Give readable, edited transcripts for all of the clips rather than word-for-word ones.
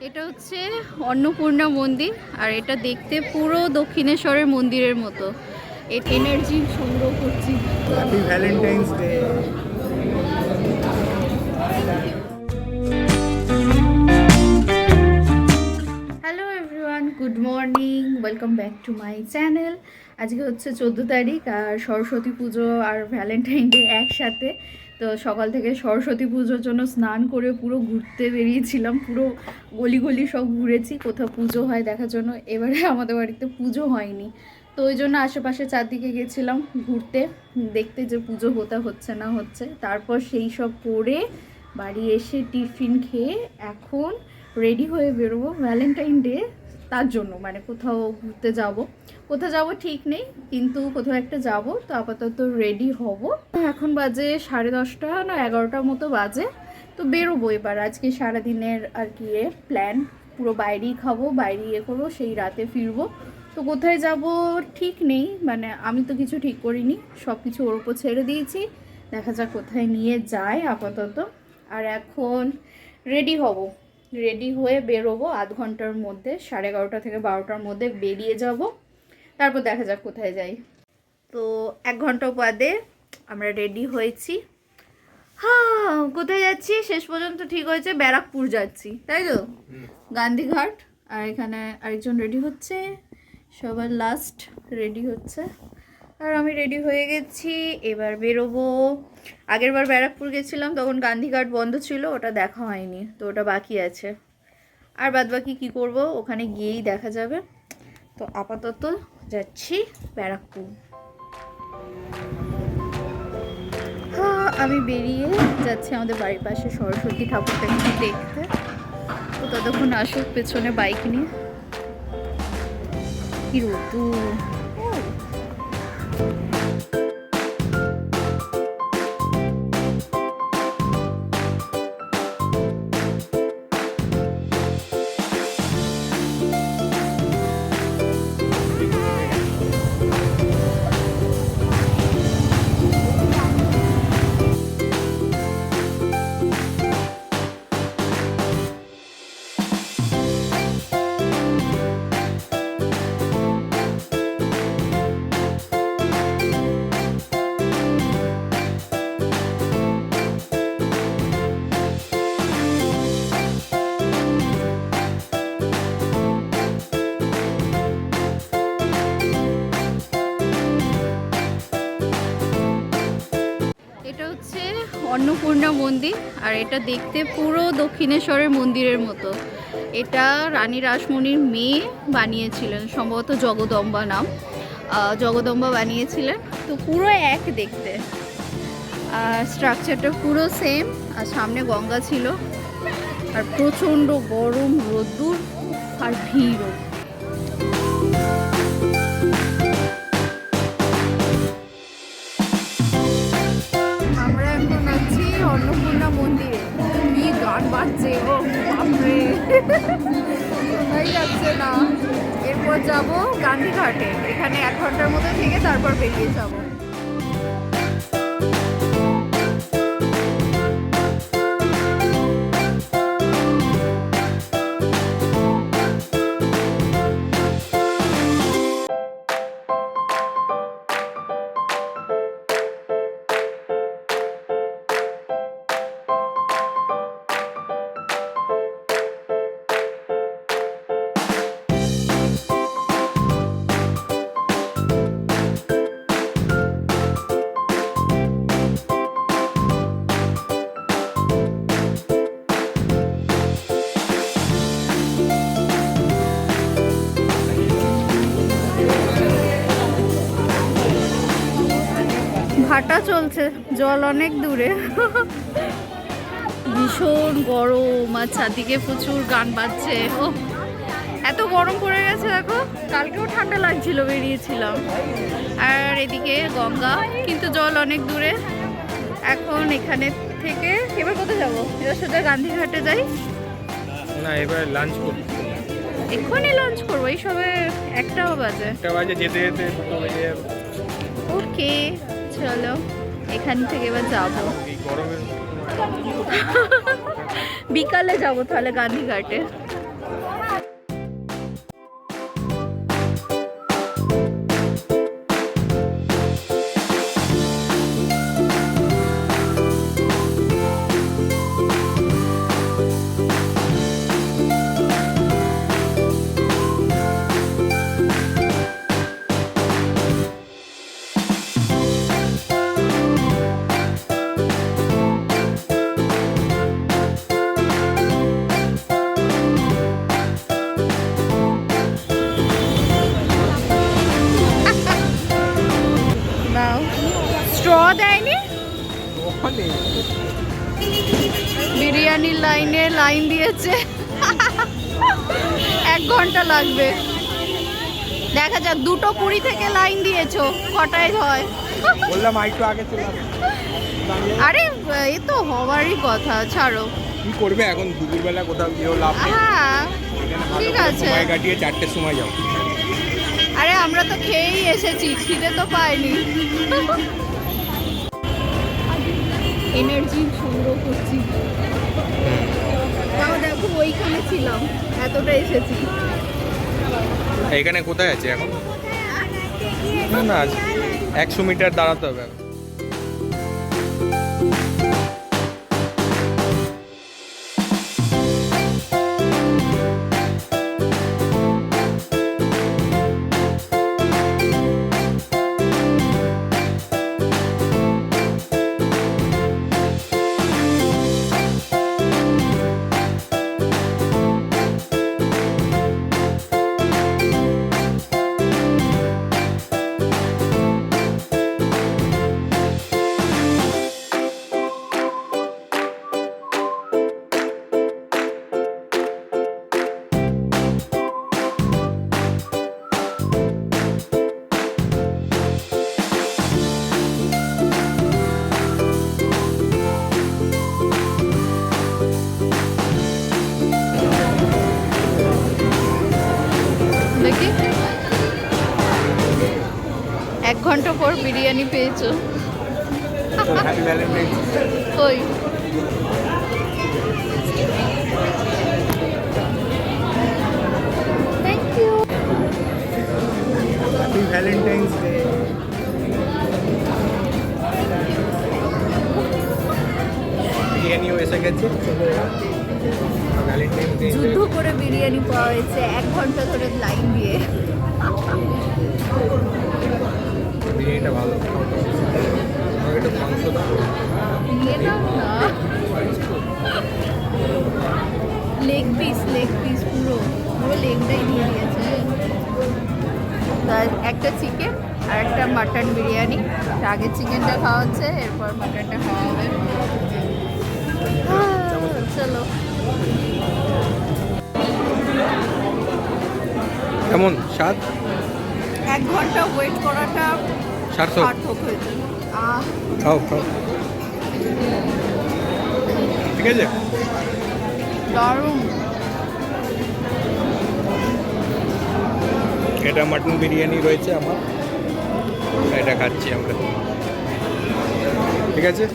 এটা হচ্ছে অন্নপূর্ণা মন্দির আর এটা দেখতে পুরো দক্ষিণেশ্বরের মন্দিরের মতো। এনার্জি সংগ্রহ করছি। Happy Valentine's day. Hello everyone, good morning, welcome back to my channel. আজকে হচ্ছে 14 তারিখ আর সরস্বতী পুজো আর ভ্যালেন্টাইন ডে একসাথে। তো সকাল থেকে সরস্বতী পুজোর জন্য স্নান করে পুরো ঘুরতে বেরিয়েছিলাম, পুরো গলি গলি সব ঘুরেছি কোথাও পুজো হয় দেখার জন্য। এবারে আমাদের বাড়িতে পুজো হয়নি, তো ওই জন্য আশেপাশে চারদিকে গেছিলাম ঘুরতে, দেখতে যে পুজো হচ্ছে না হচ্ছে। তারপর সেই সব করে বাড়ি এসে টিফিন খেয়ে এখন রেডি হয়ে বেরোবো ভ্যালেন্টাইন ডে তার জন্য, মানে কোথাও ঘুরতে যাব। কোথাও যাব ঠিক নেই, কিন্তু কোথাও একটা যাব। তো আপাতত রেডি হব। এখন বাজে 10:30 না 11টার মতো বাজে। তো বেরোবো এবার। আজকে সারাদিনের আর কি প্ল্যান, পুরো বাইরেই খাবো, বাইরে করবো, সেই রাতে ফিরবো। তো কোথায় যাব ঠিক নেই, মানে আমি তো কিছু ঠিক করিনি, সব কিছু ওর উপর ছেড়ে দিয়েছি। দেখা যাক কোথায় নিয়ে যায় আপাতত। আর এখন রেডি হব, রেডি হয়ে বেরোবো আধ ঘন্টার মধ্যে, 11:30 থেকে 12টার মধ্যে বেরিয়ে যাব। তারপর দেখা যাক কোথায় যাই। তো 1 ঘন্টা বাদে আমরা রেডি হয়েছি। হ্যাঁ, কোথায় যাচ্ছি শেষ পর্যন্ত ঠিক হয়েছে, ব্যারাকপুর যাচ্ছি, তাই তো? গান্ধীঘাট। আর এখানে আরেকজন রেডি হচ্ছে, সবার লাস্ট রেডি হচ্ছে। আর আমি রেডি হয়ে গেছি, এবার বেরোবো। আগেরবার ব্যারাকপুর গেছিলাম তখন গান্ধীঘাট বন্ধ ছিল, ওটা দেখা হয়নি, তো ওটা বাকি আছে। আর বাদবাকি কি করব ওখানে গিয়েই দেখা যাবে। তো আপাতত যাচ্ছি ব্যারাকপুর। হ্যাঁ, আমি বেরিয়ে যাচ্ছি আমাদের বাড়ির পাশে সরস্বতী ঠাকুরটাকে দেখতে। তো ততক্ষণ আসুক পেছনে বাইক নিয়ে। কি রোদ্দুর! এটা হচ্ছে অন্নপূর্ণা মন্দির আর এটা দেখতে পুরো দক্ষিণেশ্বরের মন্দিরের মতো। এটা রানী রাসমণির মেয়ে বানিয়েছিলেন, সম্ভবত জগদম্বা নাম, জগদম্বা বানিয়েছিলেন। তো পুরো এক দেখতে, আর স্ট্রাকচারটা পুরো সেম। আর সামনে গঙ্গা ছিল, আর প্রচণ্ড গরম, রোদ্দুর আর ভিড়ও। আমরা এখন আছি অন্নপূর্ণা মন্দিরে, কি গান বাজছে! ও বাপরে, শোনাই যাচ্ছে না। এরপর যাব গান্ধীঘাটে, এখানে 1 ঘন্টার মধ্যে থেকে তারপর বেরিয়ে যাব। ভাটা চলছে, জল অনেক দূরে। ভীষণ গরম, আর চারদিকে প্রচুর গান বাজছে। ও এত গরম পড়ে গেছে দেখো, কালকেও ঠান্ডা লাগছিল, বেরিয়েছিলাম। আর এদিকে গঙ্গা, কিন্তু জল অনেক দূরে। এখন এখানে থেকে এবার কোথায় যাবো? এবার সোজা গান্ধীঘাটে যাই না, এবার লাঞ্চ করব। এক্ষুনি লাঞ্চ করবো, এই সবে 1টাও বাজে। 1টা বাজে, যেতে যেতে 2টো বেজে যাবে। ওকে চলো, এখান থেকে এবার যাবো। এই গরমের বিকালে যাবো তাহলে গান্ধীঘাটে। বিরিয়ানির লাইন দিয়েছে। 1 ঘন্টা লাগবে। দেখা যাক, 2:20 থেকে লাইন দিয়েছো, কটায় হয়? বললাম একটু আগে চলে আসো। আরে এ তো হওয়ারই কথা, ছাড়ো। কি করবে এখন দুপুরবেলা কোথাও গিয়েও লাভ নেই। হ্যাঁ এখানে ভালো ঠিক করে আছে। সময় কাটিয়ে 4টের সময় যাও। আরে আমরা তো খেয়েই এসেছি, খিদে তো পাইনি। এনার্জি সংগ্রহ করছি। তাও দেখো ওইখানে ছিলাম, এতটা এসেছি। এখানে কোথায় আছে এখন? না না 100 মিটার দাঁড়াতে হবে এখন। দেখি 1 ঘন্টা পর বিরিয়ানি পেয়েছো। Happy Valentine's. কই? Thank you. Happy Valentine's day. বিরিয়ানিও এসে গেছে। ভ্যালেন্টাইন্স ডে যুদ্ধ করে বিরিয়ানি পাওয়া হয়েছে 1 ঘন্টা ধরে লাইন দিয়ে। বিরিয়ানিটা ভালো। আমাকে একটু মাংস দাও। নিয়ে নাও না। লেগ পিস পুরো লেগটাই দিয়ে দিয়েছে। একটা চিকেন আর একটা মাটন বিরিয়ানি। আগে চিকেনটা খাওয়া হচ্ছে, এরপর মাটনটা খাওয়া হবে। চলো। কেমন স্বাদ? 1 ঘন্টা ওয়েট করাটা সার্থক। সার্থক হয়েছে। খাও খাও। ঠিক আছে। দারুণ। এটা মাটন বিরিয়ানি রয়েছে আমার, এটা খাচ্ছি আমরা। ঠিক আছে।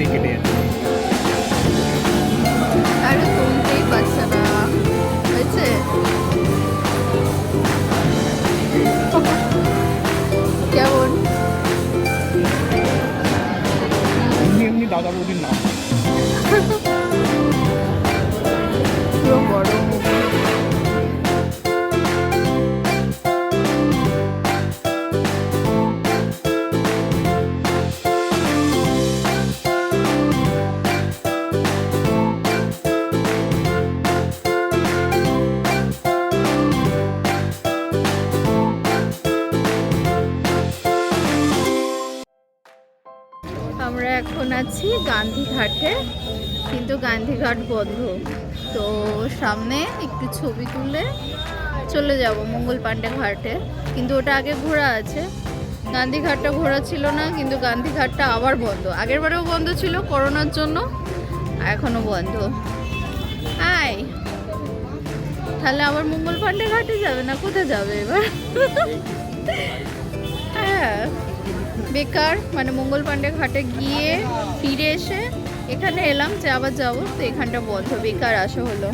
কেটে যাচ্ছে। আরে তুলতেই পারছে না, হয়েছে? কেমন? এমনি দাদা বৌদির নাম। পুরো গরম। আমরা এখন আছি গান্ধীঘাটে, কিন্তু গান্ধীঘাট বন্ধ। তো সামনে একটু ছবি তুলে চলে যাব মঙ্গল পাণ্ডে ঘাটে, কিন্তু ওটা আগে ঘোরা আছে। গান্ধীঘাটটা ঘোরা ছিল না, কিন্তু গান্ধীঘাটটা আবার বন্ধ। আগেরবারেও বন্ধ ছিল করোনার জন্য, এখনো বন্ধ। আয় তাহলে আবার মঙ্গল পাণ্ডে ঘাটে যাবে না, কোথায় যাবে এবার? হ্যাঁ বেকার, মানে মঙ্গল পাণ্ডে ঘাটে গিয়ে ফিরে এসে এখানে এলাম যে আবার যাবো, তো এখানটা বন্ধ, বেকার আসা হলো।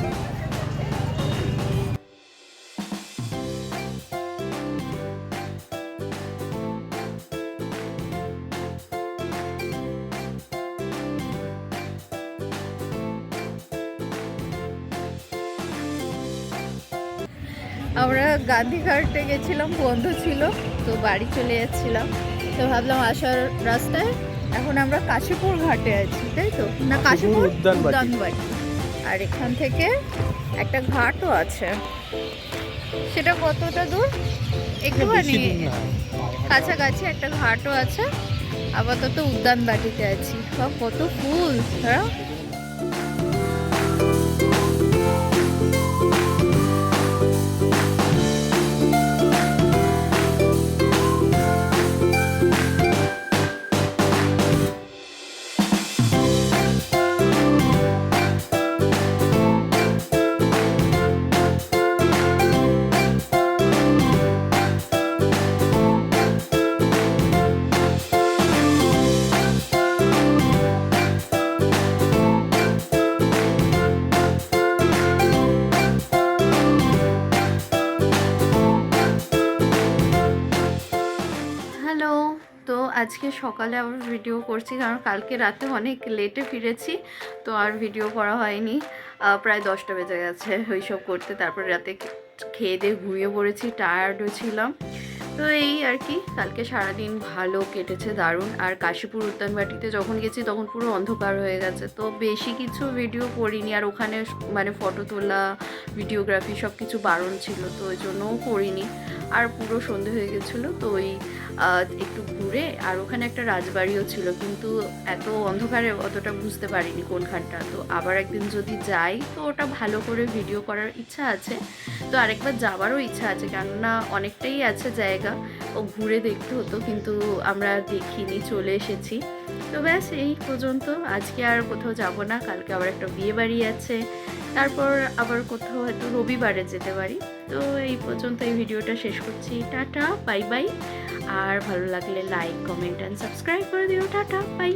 আমরা গান্ধীঘাটে গেছিলাম, বন্ধ ছিল, তো বাড়ি চলে যাচ্ছিলাম। তো ভাবলাম আসার রাস্তায় এখন আমরা কাশীপুর ঘাটে আছি, তাই তো? না, কাশীপুর উদ্যানবাটি। আর এখান থেকে একটা ঘাটও আছে, সেটা কতটা দূর একটুখানি কাছাকাছি একটা ঘাটও আছে। আপাতত উদ্যানবাটিতে আছি। কত ফুল, হ্যাঁ। হ্যালো, তো আজকে সকালে আবার ভিডিও করছি, কারণ কালকে রাতে অনেক লেটে ফিরেছি, তো আর ভিডিও করা হয়নি। প্রায় 10টা বেজে গেছে ওইসব করতে। তারপর রাতে খেয়ে দিয়ে ঘুমিয়ে পড়েছি, টায়ার্ডও ছিলাম। তো এই আর কি, কালকে সারাদিন ভালো কেটেছে, দারুণ। আর কাশীপুর উদ্যানবাটিতে যখন গেছি তখন পুরো অন্ধকার হয়ে গেছে, তো বেশি কিছু ভিডিও করিনি। আর ওখানে মানে ফটো তোলা, ভিডিওগ্রাফি সব কিছু বারণ ছিল, তো ওই জন্যও করিনি। আর পুরো সন্ধে হয়ে গেছিলো, তো ওই একটু ঘুরে, আর ওখানে একটা রাজবাড়িও ছিল, কিন্তু এত অন্ধকারে অতটা বুঝতে পারিনি কোনখানটা। তো আবার একদিন যদি যাই তো ওটা ভালো করে ভিডিও করার ইচ্ছা আছে। তো আরেকবার যাবারও ইচ্ছা আছে, কেননা অনেকটাই আছে জায়গা, ও ঘুরে দেখতে হতো, কিন্তু আমরা দেখিনি, চলে এসেছি। তো ব্যাস এই পর্যন্ত, আজকে আর কোথাও যাব না। কালকে আবার একটা বিয়ে বাড়ি আছে, তারপর আবার কোথাও হয়তো রবিবারে যেতে পারি। তো এই পর্যন্ত এই ভিডিওটা শেষ করছি। Tata, bye bye. আর ভালো লাগলে লাইক, কমেন্ট অ্যান্ড সাবস্ক্রাইব করে দিও। Tata, by.